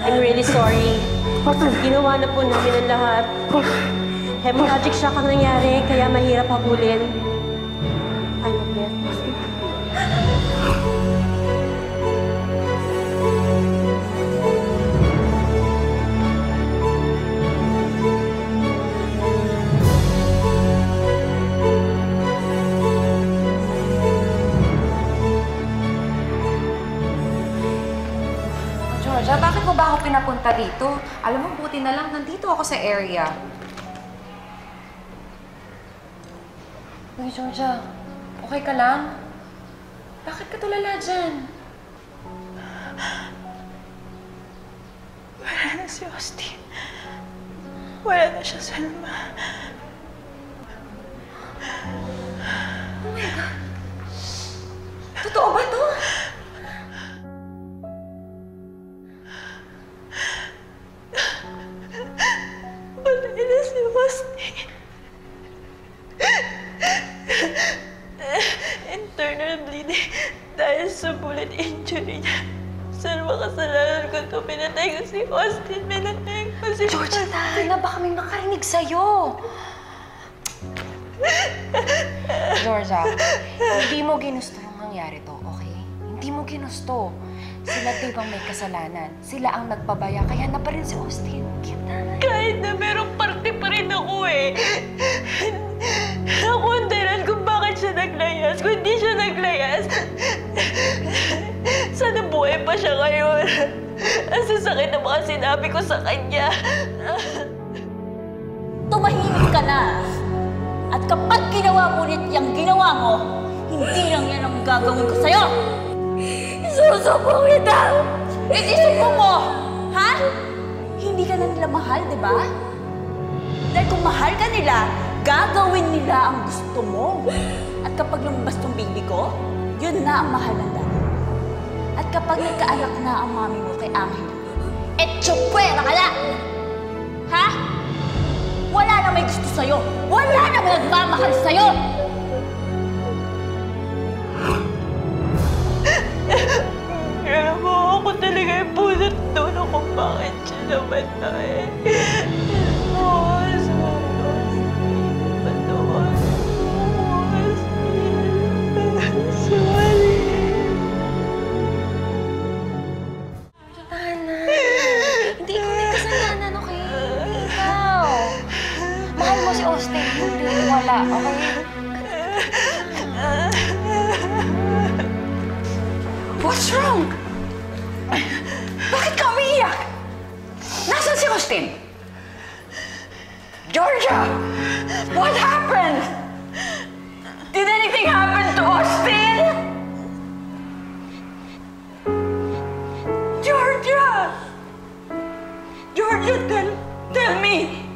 I'm really sorry. Ginawa na po namin ang lahat. Hemorrhagic shock ang nangyari, kaya mahirap habulin. I'm a death. Georgia, bakit mo ba ako pinapunta dito? Alam mo, buti na lang nandito ako sa area. Uy, Georgia, okay ka lang? Bakit ka tulala dyan? Wala na si Austin. Wala na siya, Selma. Oh my God. Totoo ba to? Wala na si Austin. Internal bleeding dahil sa bullet injury niya. Selma, kasalanan ko ito. Pinatay ko si Austin. Pinatay ko si Georgia, dahil na baka may makarinig sa'yo. Georgia, hindi mo ginusto yung mangyari to, okay? Hindi mo ginusto. Sila tibang may kasalanan. Sila ang nagpabaya, kaya na pa rin si Austin. Kahit na merong parte pa rin ako eh. Ako ang dahilan kung bakit siya naglayas. Kung hindi siya naglayas, sana buhay pa siya ngayon. Ang sasakit ng mga sinabi ko sa kanya. Tumahimik ka na. At kapag ginawa mo ulit yung ginawa mo, hindi lang yan ang gagawin ko sa'yo. Susubong kita! Hindi sumbong mo! Ha? Hindi ka na nila mahal, di ba? Dahil kung mahal ka nila, gagawin nila ang gusto mo. At kapag lumabas tong baby ko, yun na ang mahalanda. At kapag nagkaanak na ang mami mo kay Angel, etsyopwera ka na! Ha? Wala na may gusto sa'yo! Wala na may nagmamahal sa'yo! Alam mo, ako talaga yung punot dulo kung bakit siya namatay. Hindi ikaw may kasalanan, okay? Hindi ikaw. Mahal mo si Austin, hindi wala, okay? What's wrong? Bakit ka umiiyak? Nasaan si Austin? Georgia! What happened? Did anything happen to Austin? Georgia! Georgia, tell me!